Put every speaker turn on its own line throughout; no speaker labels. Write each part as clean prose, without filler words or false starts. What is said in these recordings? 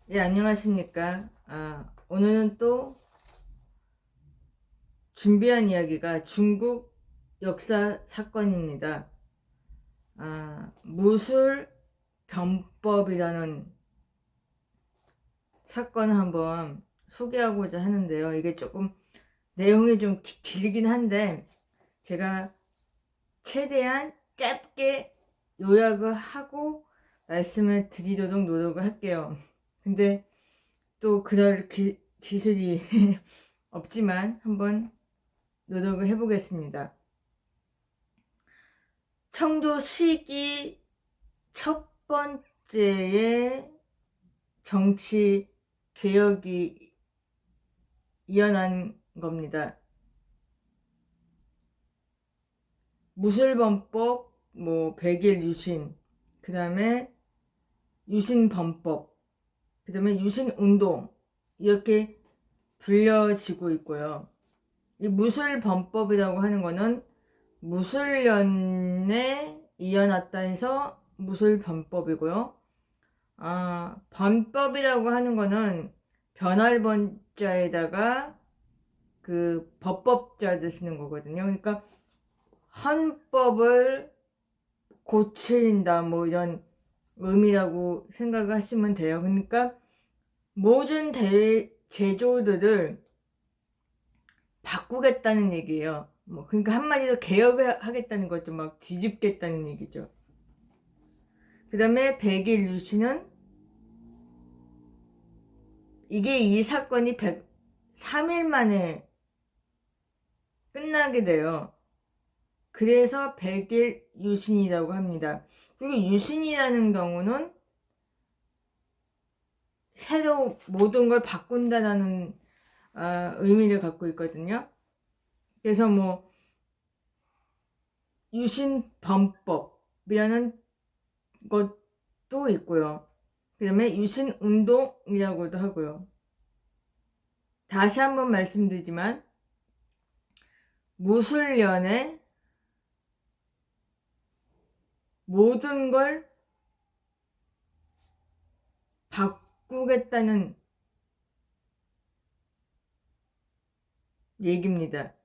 예, 안녕하십니까. 오늘은 또 준비한 이야기가 중국 역사 사건입니다. 무술 변법이라는 사건을 한번 소개하고자 하는데요. 이게 조금 내용이 좀 길긴 한데, 제가 최대한 짧게 요약을 하고 말씀을 드리도록 노력을 할게요. 근데 또 그럴 기술이 없지만 한번 노력을 해보겠습니다. 청조 시기 첫 번째의 정치 개혁이 이어난 겁니다. 무술범법, 백일 유신, 그 다음에 유신범법, 그 다음에 유신운동, 이렇게 불려지고 있고요. 이 무술범법이라고 하는 거는 무술년에 이어났다 해서 무술범법이고요. 범법이라고 하는 거는 변할 번자에다가 그 법법자를 쓰는 거거든요. 그러니까 헌법을 고친다 이런 의미라고 생각을 하시면 돼요. 그러니까 모든 제도들을 바꾸겠다는 얘기예요. 그러니까 한마디로 개혁을 하겠다는 거죠. 막 뒤집겠다는 얘기죠. 그 다음에 백일 유신은 이게 이 사건이 103일 만에 끝나게 돼요. 그래서 백일 유신이라고 합니다. 그리고 유신이라는 경우는 새로 모든 걸 바꾼다는 의미를 갖고 있거든요. 그래서 유신범법이라는 것도 있고요. 그 다음에 유신운동이라고도 하고요. 다시 한번 말씀드리지만 무술년에 모든 걸 바꾸겠다는 얘기입니다.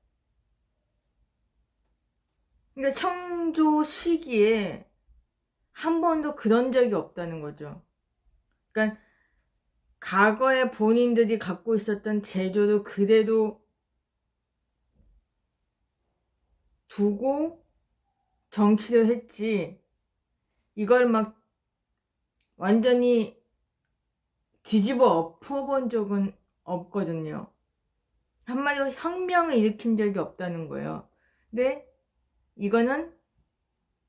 그러니까 청조 시기에 한 번도 그런 적이 없다는 거죠. 그러니까 과거에 본인들이 갖고 있었던 제조도 그대로 두고 정치를 했지, 이걸 막 완전히 뒤집어 엎어본 적은 없거든요. 한마디로 혁명을 일으킨 적이 없다는 거예요. 근데 이거는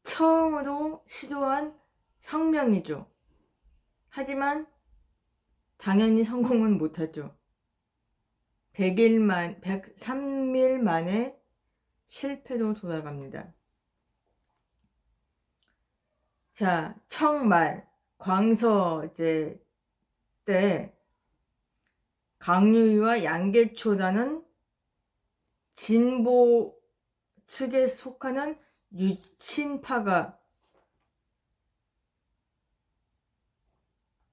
처음으로 시도한 혁명이죠. 하지만 당연히 성공은 못하죠. 103일 만에 실패로 돌아갑니다. 자, 청말, 광서제 때 강유유와 양계초라는 진보 측에 속하는 유친파가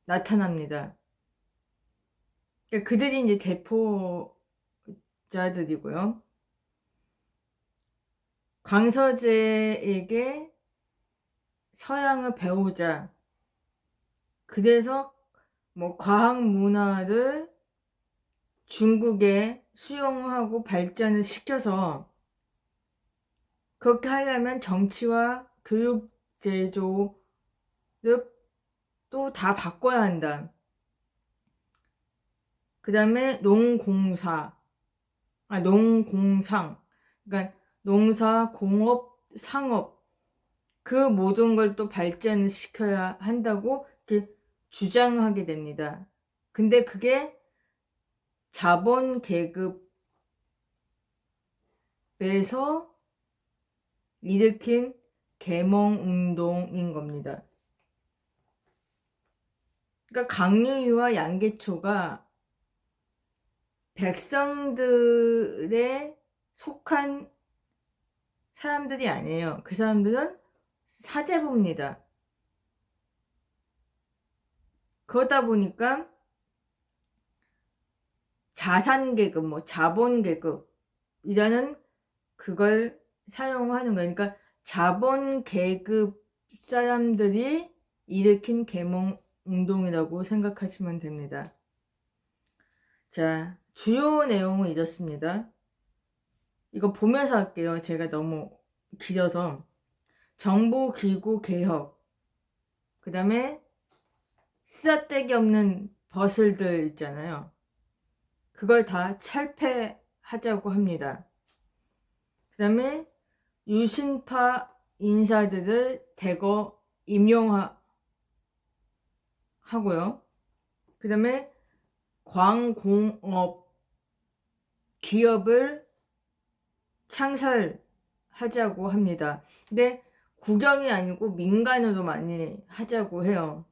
나타납니다. 그러니까 그들이 이제 대포자들이고요. 광서제에게 서양을 배우자. 그래서 과학 문화를 중국에 수용하고 발전을 시켜서, 그렇게 하려면 정치와 교육 제도를 또 다 바꿔야 한다. 그 다음에 농공상, 그러니까 농사, 공업, 상업, 그 모든 걸 또 발전을 시켜야 한다고 이렇게 주장하게 됩니다. 근데 그게 자본 계급에서 일으킨 계몽 운동인 겁니다. 그러니까 강유유와 양계초가 백성들에 속한 사람들이 아니에요. 그 사람들은 사대부입니다. 그러다 보니까 자산계급, 뭐 자본계급이라는 그걸 사용하는 거예요. 그러니까 자본계급 사람들이 일으킨 계몽운동이라고 생각하시면 됩니다. 자, 주요 내용은 이렇습니다. 이거 보면서 할게요. 제가 너무 길어서. 정부기구 개혁, 그 다음에 쓰다데기 없는 버슬들 있잖아요. 그걸 다 철폐하자고 합니다. 그 다음에 유신파 인사들을 대거 임용하고요. 그 다음에 광공업 기업을 창설하자고 합니다. 근데 국영이 아니고 민간으로 많이 하자고 해요.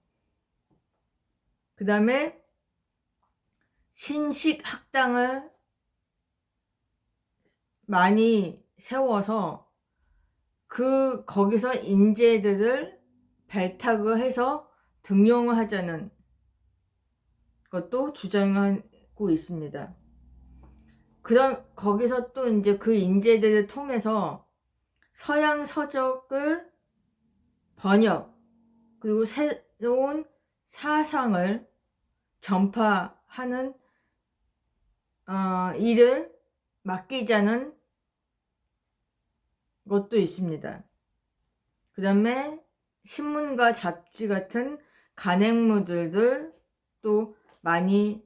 그 다음에 신식학당을 많이 세워서 거기서 인재들을 발탁을 해서 등용을 하자는 것도 주장하고 있습니다. 그럼 거기서 또 이제 그 인재들을 통해서 서양 서적을 번역, 그리고 새로운 사상을 전파하는 일을 맡기자는 것도 있습니다. 그 다음에 신문과 잡지 같은 간행무들을 또 많이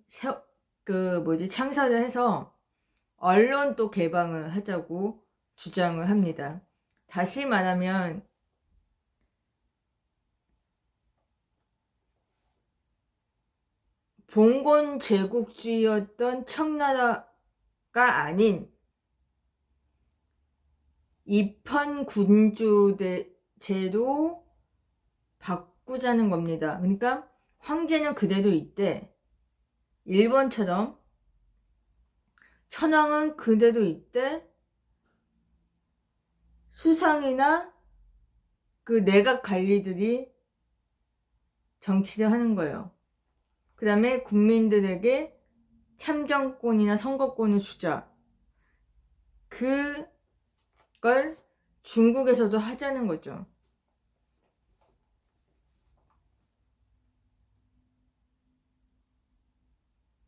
창설을 해서 언론 또 개방을 하자고 주장을 합니다. 다시 말하면 봉건 제국주의였던 청나라가 아닌 입헌군주제로 바꾸자는 겁니다. 그러니까 황제는 그대로 있대. 일본처럼 천황은 그대로 있대. 수상이나 그 내각 관리들이 정치를 하는 거예요. 그 다음에 국민들에게 참정권이나 선거권을 주자. 그걸 중국에서도 하자는 거죠.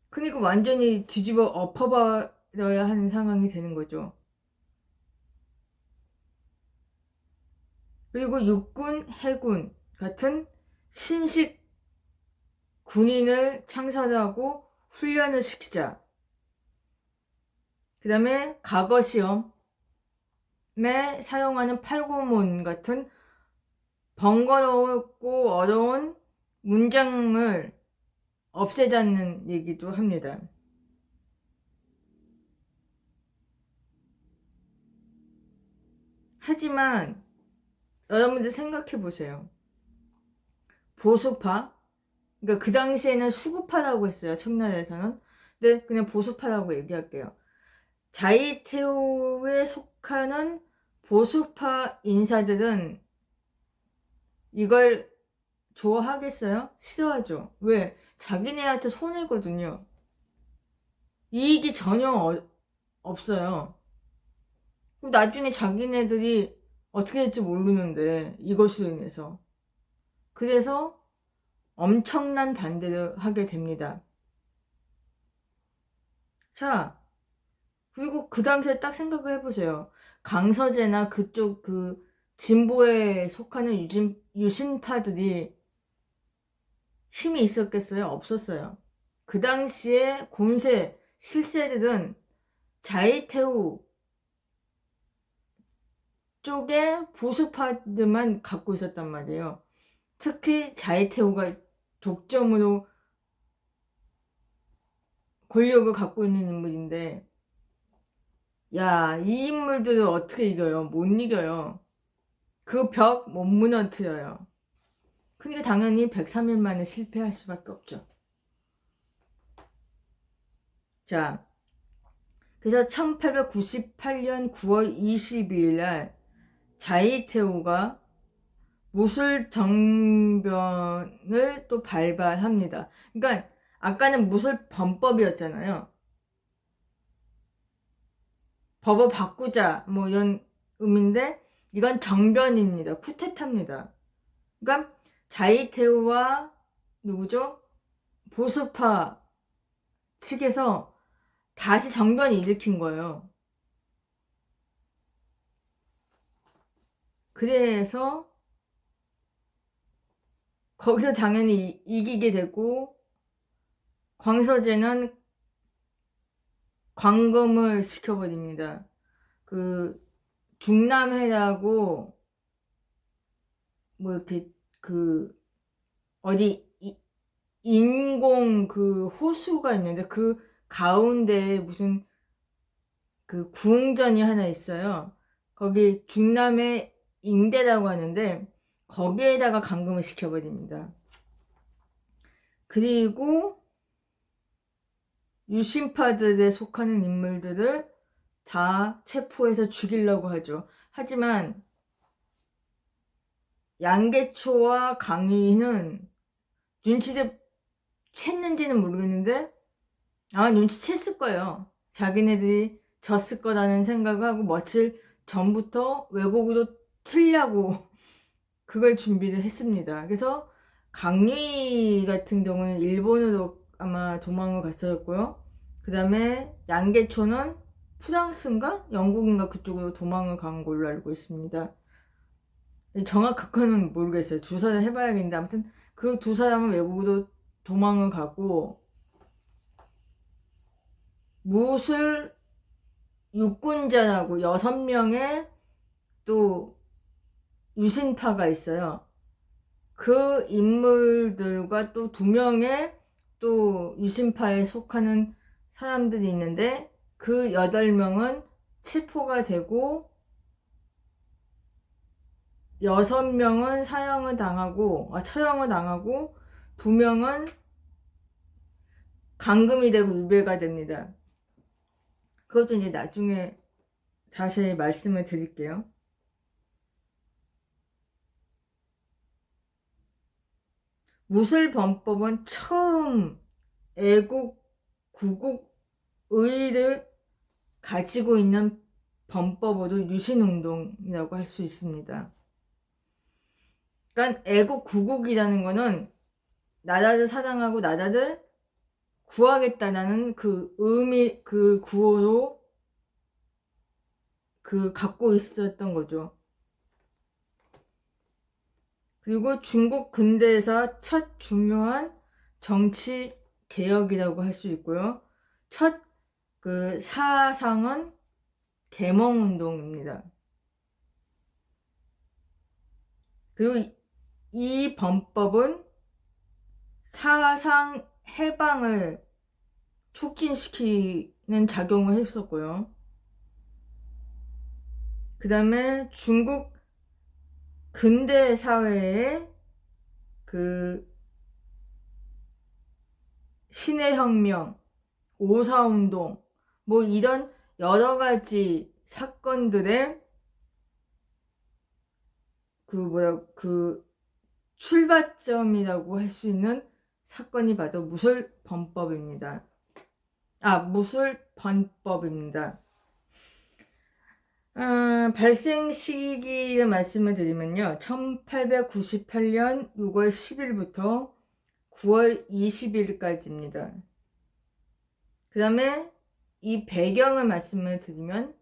그러니까 완전히 뒤집어 엎어버려야 하는 상황이 되는 거죠. 그리고 육군, 해군 같은 신식 군인을 창설하고 훈련을 시키자. 그 다음에 과거 시험에 사용하는 팔구문 같은 번거롭고 어려운 문장을 없애자는 얘기도 합니다. 하지만 여러분들 생각해 보세요. 보수파, 그러니까 그 당시에는 수구파라고 했어요. 청나라에서는. 근데 그냥 보수파라고 얘기할게요. 자이테오에 속하는 보수파 인사들은 이걸 좋아하겠어요? 싫어하죠. 왜? 자기네한테 손해거든요. 이익이 전혀 없어요. 나중에 자기네들이 어떻게 될지 모르는데 이것으로 인해서. 그래서 엄청난 반대를 하게 됩니다. 자, 그리고 그 당시에 딱 생각을 해보세요. 강서제나 그쪽 진보에 속하는 유신파들이 힘이 있었겠어요? 없었어요. 그 당시에 곰세 실세들은 자이테우 쪽에 보수파들만 갖고 있었단 말이에요. 특히 자이테우가 독점으로 권력을 갖고 있는 인물인데, 야, 이 인물들을 어떻게 이겨요? 못 이겨요. 그 벽 못 무너뜨려요. 그러니까 당연히 103일 만에 실패할 수밖에 없죠. 자, 그래서 1898년 9월 22일 날 자이테오가 무술정변을 또 발발합니다. 그러니까 아까는 무술범법이었잖아요. 법을 바꾸자 뭐 이런 의미인데 이건 정변입니다. 쿠데타입니다. 그러니까 자이테우와 누구죠? 보수파 측에서 다시 정변을 일으킨 거예요. 그래서 거기서 당연히 이기게 되고 광서제는 광금을 시켜버립니다. 그 중남해라고 뭐 이렇게 그 어디 인공 그 호수가 있는데 그 가운데에 무슨 그 구웅전이 하나 있어요. 거기 중남해 인대라고 하는데 거기에다가 감금을 시켜버립니다. 그리고 유신파들에 속하는 인물들을 다 체포해서 죽이려고 하죠. 하지만 양계초와 강유인은 눈치를 챘는지는 모르겠는데 아마 눈치챘을 거예요. 자기네들이 졌을 거라는 생각을 하고 며칠 전부터 왜곡으로 틀려고 그걸 준비를 했습니다. 그래서 강유이 같은 경우는 일본으로 아마 도망을 갔었고요. 그 다음에 양계초는 프랑스인가 영국인가 그쪽으로 도망을 간 걸로 알고 있습니다. 정확한 거는 모르겠어요. 조사를 해봐야겠는데 아무튼 그 두 사람은 외국으로 도망을 가고 무술 육군자라고 6명의 또 유신파가 있어요. 그 인물들과 또 2명의 또 유신파에 속하는 사람들이 있는데 그 8명은 체포가 되고 6명은 사형을 당하고 처형을 당하고 2명은 감금이 되고 유배가 됩니다. 그것도 이제 나중에 자세히 말씀을 드릴게요. 무술범법은 처음 애국 구국의를 가지고 있는 범법으로 유신운동이라고 할 수 있습니다. 그러니까 애국 구국이라는 거는 나라를 사랑하고 나라를 구하겠다라는 그 의미, 그 구호로 갖고 있었던 거죠. 그리고 중국 근대에서 첫 중요한 정치 개혁이라고 할 수 있고요. 첫 그 사상은 계몽운동입니다. 그리고 이 범법은 사상 해방을 촉진시키는 작용을 했었고요. 그 다음에 중국 근대 사회의 그 신해혁명, 오사운동, 뭐 이런 여러 가지 사건들의 그 출발점이라고 할 수 있는 사건이 바로 무술범법입니다. 무술범법입니다. 발생 시기를 말씀을 드리면요. 1898년 6월 10일부터 9월 20일까지입니다. 그 다음에 이 배경을 말씀을 드리면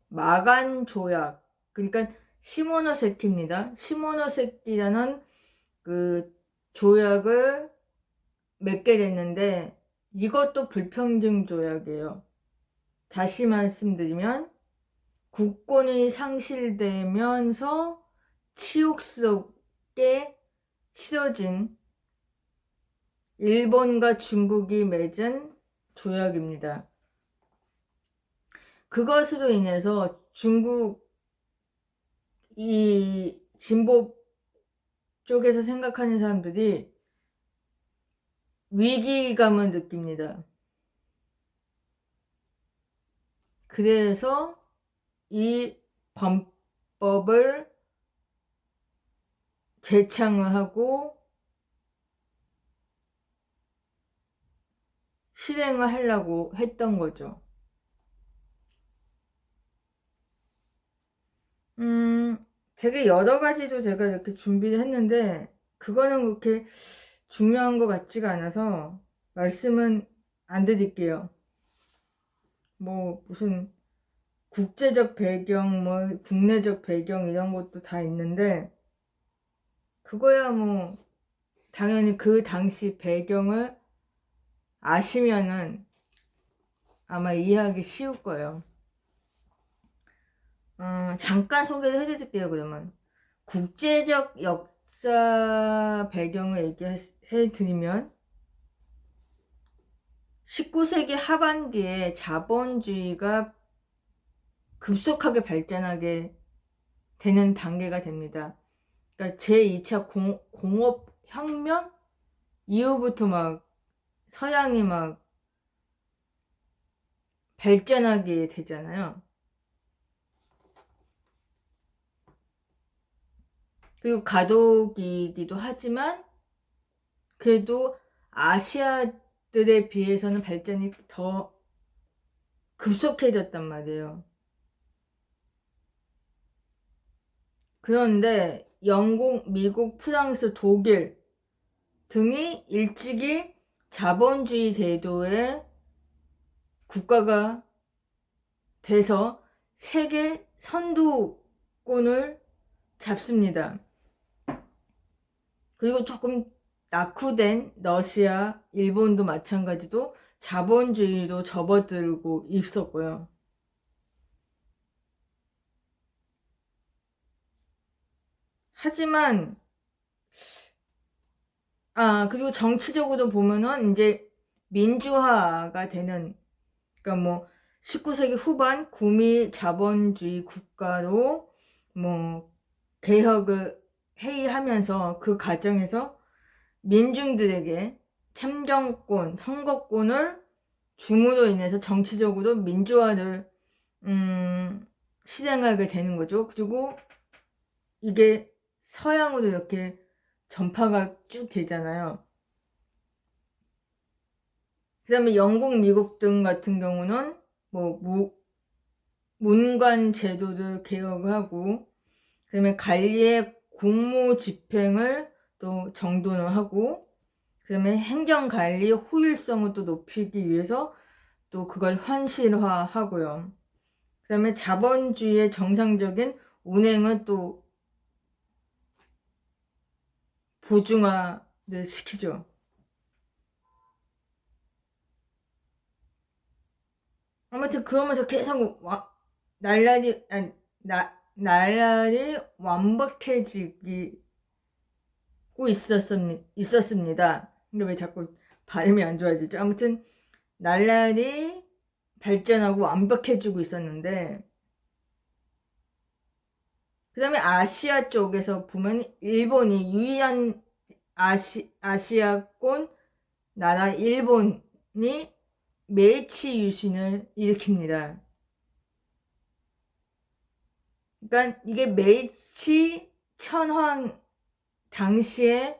마간 조약, 그러니까 시모노세키입니다. 시모노세키라는 그 조약을 맺게 됐는데 이것도 불평등 조약이에요. 다시 말씀드리면 국권이 상실되면서 치욕스럽게 치러진 일본과 중국이 맺은 조약입니다. 그것으로 인해서 중국 이 진보 쪽에서 생각하는 사람들이 위기감을 느낍니다. 그래서 이 범법을 제창을 하고 실행을 하려고 했던 거죠. 되게 여러 가지도 제가 이렇게 준비를 했는데 그거는 그렇게 중요한 것 같지가 않아서 말씀은 안 드릴게요. 뭐 무슨 국제적 배경, 뭐 국내적 배경 이런 것도 다 있는데 그거야 뭐 당연히 그 당시 배경을 아시면은 아마 이해하기 쉬울 거예요. 잠깐 소개를 해드릴게요. 그러면 국제적 역사 배경을 얘기해드리면 19세기 하반기에 자본주의가 급속하게 발전하게 되는 단계가 됩니다. 그러니까 제2차 공업혁명 이후부터 막 서양이 막 발전하게 되잖아요. 그리고 가독이기도 하지만 그래도 아시아들에 비해서는 발전이 더 급속해졌단 말이에요. 그런데 영국, 미국, 프랑스, 독일 등이 일찍이 자본주의 제도의 국가가 돼서 세계 선두권을 잡습니다. 그리고 조금 낙후된 러시아, 일본도 마찬가지로 자본주의로 접어들고 있었고요. 하지만 그리고 정치적으로 보면은 이제 민주화가 되는, 그러니까 뭐 19세기 후반 구미 자본주의 국가로 뭐 개혁을 회의하면서 그 과정에서 민중들에게 참정권, 선거권을 줌으로 인해서 정치적으로 민주화를 실행하게 되는 거죠. 그리고 이게 서양으로 이렇게 전파가 쭉 되잖아요. 그 다음에 영국, 미국 등 같은 경우는 뭐 문관 제도를 개혁하고, 그 다음에 관리의 공무 집행을 또 정돈을 하고, 그 다음에 행정관리 효율성을 또 높이기 위해서 또 그걸 현실화하고요. 그 다음에 자본주의의 정상적인 운행을 또 보증화를 시키죠. 아무튼 그러면서 계속 날라리 완벽해지고 있었습니다. 근데 왜 자꾸 발음이 안 좋아지죠? 아무튼 날라리 발전하고 완벽해지고 있었는데, 그 다음에 아시아 쪽에서 보면 일본이 유일한 아시아권 나라 일본이 메이치 유신을 일으킵니다. 그러니까 이게 메이치 천황 당시에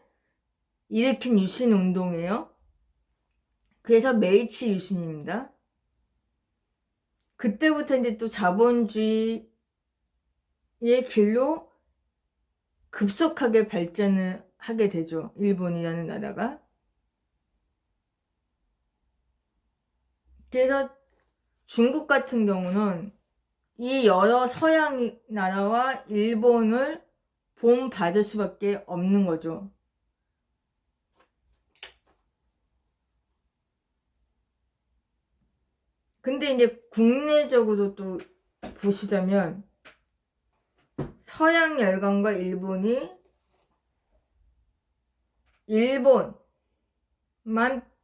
일으킨 유신 운동이에요. 그래서 메이치 유신입니다. 그때부터 이제 또 자본주의의 길로 급속하게 발전을 하게 되죠. 일본이라는 나라가. 그래서 중국 같은 경우는 이 여러 서양 나라와 일본을 본받을 수밖에 없는 거죠. 근데 이제 국내적으로 또 보시자면 서양 열강과 일본만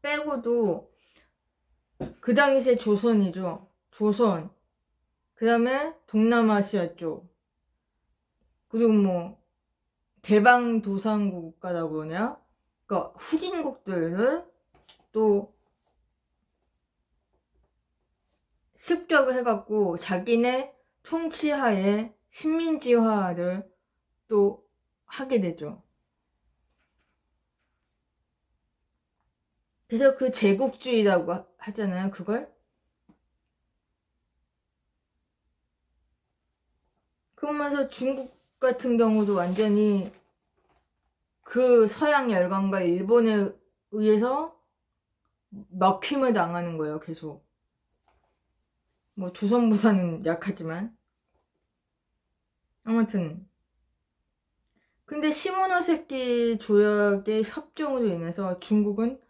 빼고도 그 당시에 조선이죠. 조선. 그 다음에 동남아시아 쪽. 그리고 뭐 대방도상국 국가라고 하냐? 그러니까 후진국들을 또 습격을 해갖고 자기네 통치하에 식민지화를 또 하게 되죠. 그래서 그 제국주의라고 하잖아요, 그걸. 그러면서 중국 같은 경우도 완전히 그 서양 열강과 일본에 의해서 먹힘을 당하는 거예요, 계속. 뭐 조선보다는 약하지만. 아무튼 근데 시모노세키 조약의 협정으로 인해서 중국은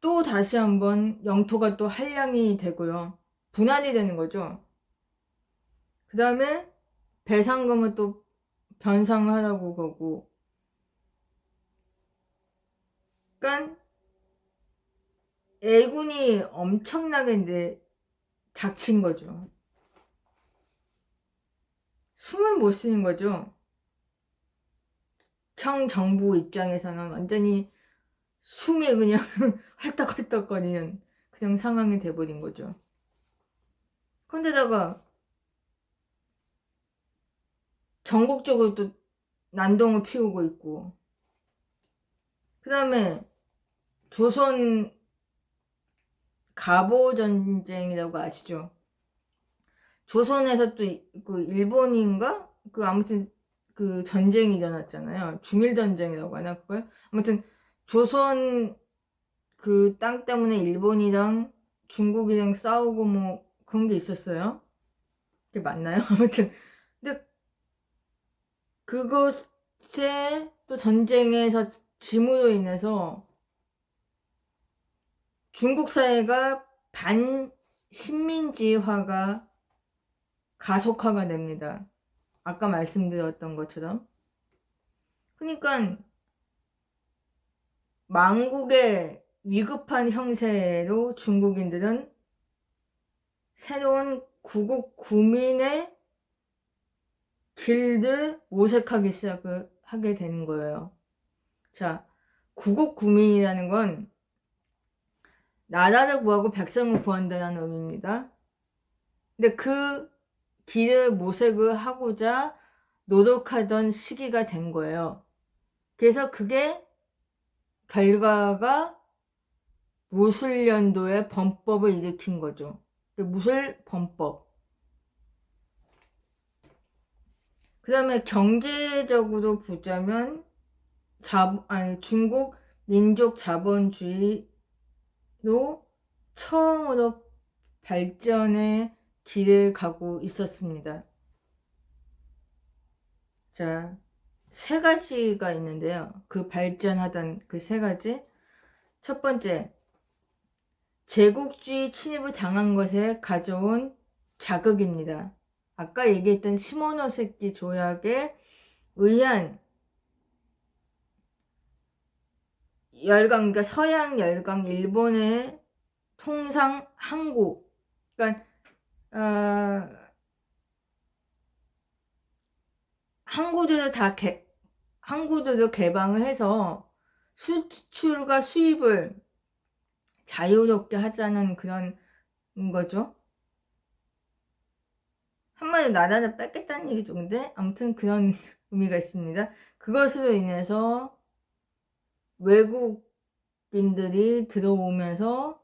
또 다시 한번 영토가 또 한량이 되고요. 분할이 되는 거죠. 그 다음에 배상금을 또 변상하라고 그러고. 그러니까 애군이 엄청나게 이제 닥친 거죠. 숨을 못 쉬는 거죠. 청 정부 입장에서는 완전히 숨이 그냥 헐떡헐떡거리는 그런 상황이 돼버린 거죠. 그런데다가 전국적으로 또 난동을 피우고 있고, 그 다음에 조선 갑오 전쟁이라고 아시죠? 조선에서 또 그 일본인가? 그 아무튼 그 전쟁이 일어났잖아요. 중일 전쟁이라고 하나 그걸? 아무튼 조선 그 땅 때문에 일본이랑 중국이랑 싸우고 뭐 그런 게 있었어요. 그게 맞나요? 아무튼 근데 그것에 또 전쟁에서 짐으로 인해서 중국 사회가 반식민지화가 가속화가 됩니다. 아까 말씀드렸던 것처럼. 그러니까 망국의 위급한 형세로 중국인들은 새로운 구국 구민의 길을 모색하기 시작을 하게 되는 거예요. 자, 구국 구민이라는 건 나라를 구하고 백성을 구한다는 의미입니다. 근데 그 길을 모색을 하고자 노력하던 시기가 된 거예요. 그래서 그게 결과가 무술연도의 범법을 일으킨 거죠. 무술범법. 그 다음에 경제적으로 보자면 중국 민족 자본주의로 처음으로 발전의 길을 가고 있었습니다. 자, 세 가지가 있는데요. 그 발전하던 그 세 가지. 첫 번째, 제국주의 침입을 당한 것에 가져온 자극입니다. 아까 얘기했던 시모노세키 조약에 의한 열강, 그러니까 서양 열강 일본의 통상 항구, 그러니까 항구들을 개방을 해서 수출과 수입을 자유롭게 하자는 그런 거죠. 한마디로 나라를 뺏겠다는 얘기죠. 근데 아무튼 그런 의미가 있습니다. 그것으로 인해서 외국인들이 들어오면서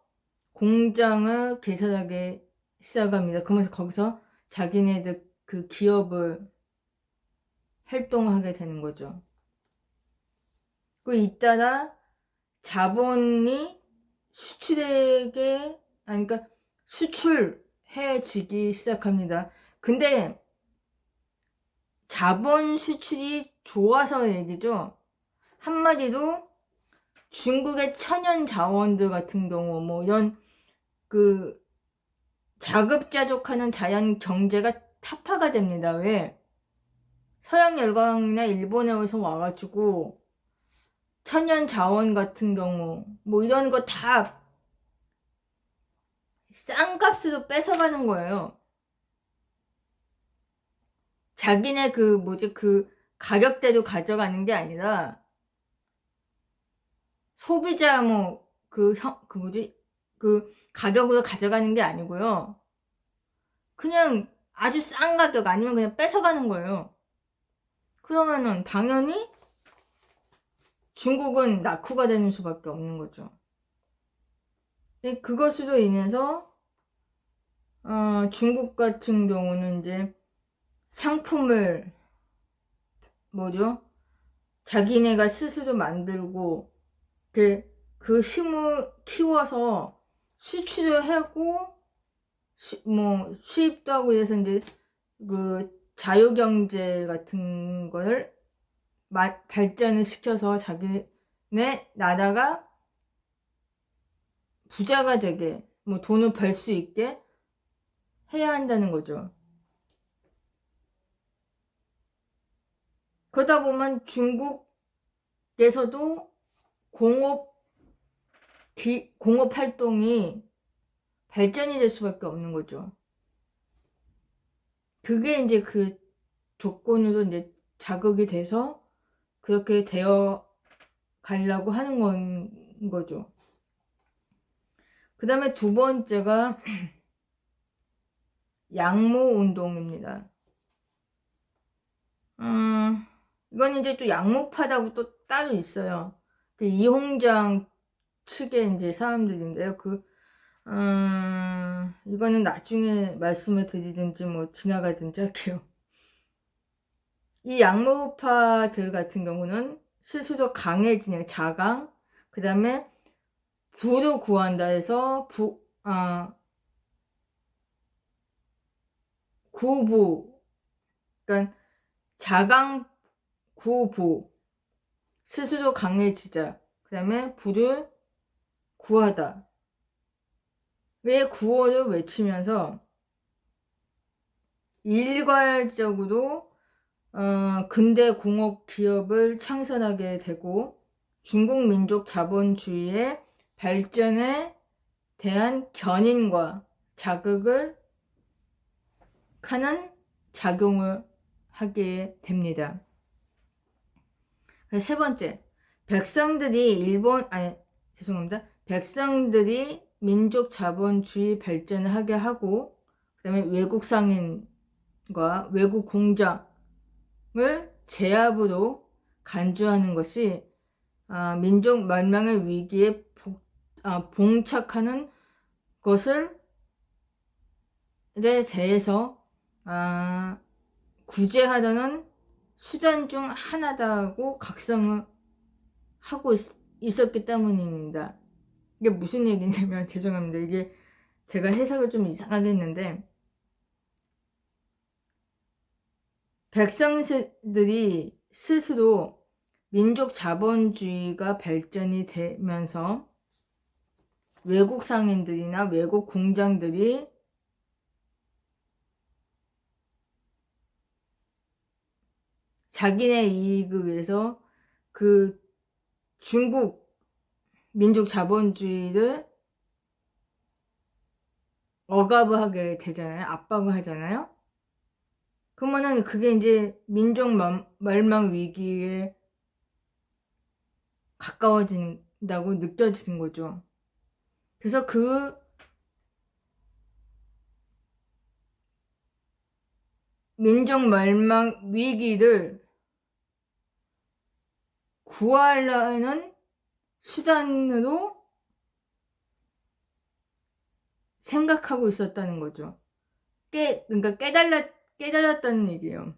공장을 개설하기 시작합니다. 그러면서 거기서 자기네들 그 기업을 활동하게 되는 거죠. 그 잇따라 자본이 그러니까 수출해지기 시작합니다. 근데 자본 수출이 좋아서 얘기죠. 한마디로 중국의 천연 자원들 같은 경우 뭐 이런 그 자급자족하는 자연 경제가 타파가 됩니다. 왜? 서양 열강이나 일본에서 와가지고 천연 자원 같은 경우 뭐 이런 거 다 싼 값으로 뺏어가는 거예요. 자기네 그 가격대로 가져가는 게 아니라 소비자 그 가격으로 가져가는 게 아니고요. 그냥 아주 싼 가격 아니면 그냥 뺏어가는 거예요. 그러면은 당연히 중국은 낙후가 되는 수밖에 없는 거죠. 그것으로 인해서 중국 같은 경우는 이제 상품을 뭐죠? 자기네가 스스로 만들고 그 힘을 키워서 수출을 하고 뭐 수입도 하고 해서 이제 그 자유경제 같은 걸 발전을 시켜서 자기네 나라가 부자가 되게 뭐 돈을 벌 수 있게 해야 한다는 거죠. 그러다 보면 중국에서도 공업 활동이 발전이 될 수밖에 없는 거죠. 그게 이제 그 조건으로 이제 자극이 돼서 그렇게 되어 가려고 하는 거죠. 그 다음에 두 번째가 양모 운동입니다. 이건 이제 또 양모파다고 또 따로 있어요. 그 이홍장 측의 이제 사람들인데요. 이거는 나중에 말씀을 드리든지 뭐 지나가든지 할게요. 이 양모파들 같은 경우는 스스로 강해지냐, 자강, 그 다음에 부를 구한다 해서 구부, 그러니까 자강, 구부, 스스로 강해지자, 그 다음에 부를 구하다. 왜 구호를 외치면서 일괄적으로 근대 공업 기업을 창설하게 되고 중국 민족 자본주의의 발전에 대한 견인과 자극을 하는 작용을 하게 됩니다. 세 번째, 백성들이 민족 자본주의 발전을 하게 하고 그 다음에 외국 상인과 외국 공장을 제압으로 간주하는 것이 민족 멸망의 위기에 봉착하는 것을 대해서 구제하려는 수단 중 하나다고 각성을 하고 있었기 때문입니다. 이게 무슨 얘기냐면 죄송합니다. 이게 제가 해석을 좀 이상하게 했는데 백성들이 스스로 민족 자본주의가 발전이 되면서 외국 상인들이나 외국 공장들이 자기네 이익을 위해서 그 중국 민족 자본주의를 억압을 하게 되잖아요. 압박을 하잖아요. 그러면은 그게 이제 민족 멸망 위기에 가까워진다고 느껴지는 거죠. 그래서 그 민족 멸망 위기를 구하려는 수단으로 생각하고 있었다는 거죠. 그러니까 깨달았다는 얘기예요.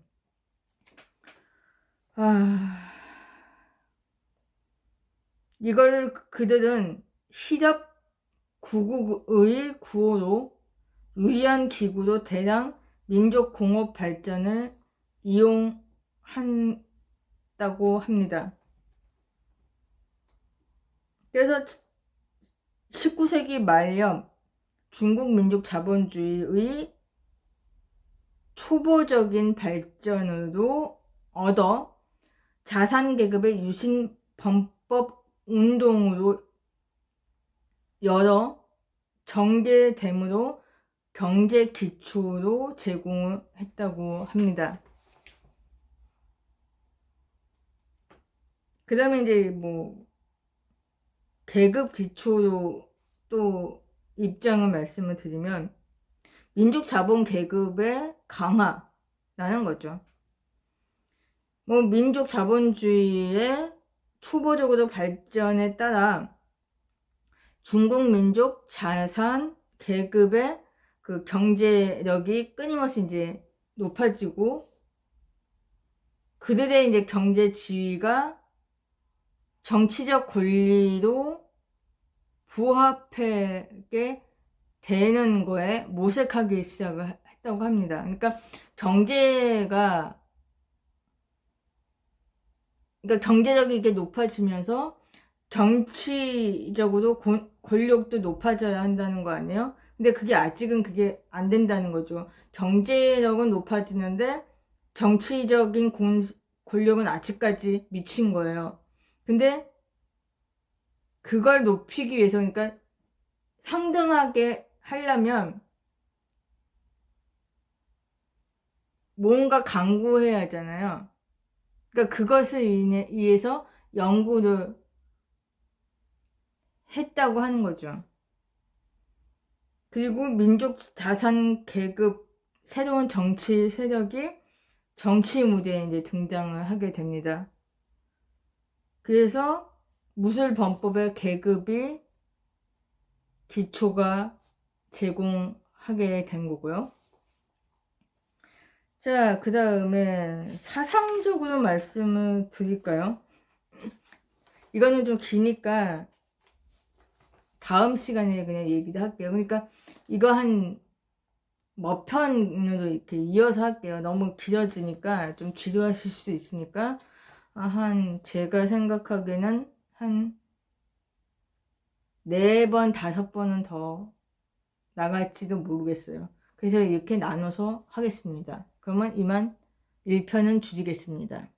이걸 그들은 시럽 999의 구호로 유리한 기구로 대량 민족 공업 발전을 이용한다고 합니다. 그래서 19세기 말년 중국 민족 자본주의의 초보적인 발전으로 얻어 자산계급의 유신 범법 운동으로 여러 정제됨으로 경제 기초로 제공을 했다고 합니다. 그 다음에 이제 뭐 계급 기초로 또 입장을 말씀을 드리면 민족 자본 계급의 강화라는 거죠. 뭐 민족 자본주의의 초보적으로 발전에 따라 중국 민족 자산 계급의 그 경제력이 끊임없이 이제 높아지고 그들의 이제 경제 지위가 정치적 권리로 부합하게 되는 거에 모색하기 시작을 했다고 합니다. 그러니까 경제가, 그러니까 경제력이 이렇게 높아지면서 정치적으로 권력도 높아져야 한다는 거 아니에요? 근데 그게 아직은 그게 안 된다는 거죠. 경제력은 높아지는데 정치적인 권력은 아직까지 미친 거예요. 근데 그걸 높이기 위해서, 그러니까 상등하게 하려면 뭔가 강구해야 하잖아요. 그러니까 그것을 위해서 연구를 했다고 하는 거죠. 그리고 민족 자산 계급, 새로운 정치 세력이 정치 무대에 이제 등장을 하게 됩니다. 그래서 무술범법의 계급이 기초가 제공하게 된 거고요. 자, 그 다음에 사상적으로 말씀을 드릴까요? 이거는 좀 기니까 다음 시간에 그냥 얘기를 할게요. 그러니까 이거 한 몇 편으로 이렇게 이어서 할게요. 너무 길어지니까 좀 지루하실 수 있으니까 제가 생각하기에는 한 4번, 5번은 더 나갈지도 모르겠어요. 그래서 이렇게 나눠서 하겠습니다. 그러면 이만 1편은 줄이겠습니다.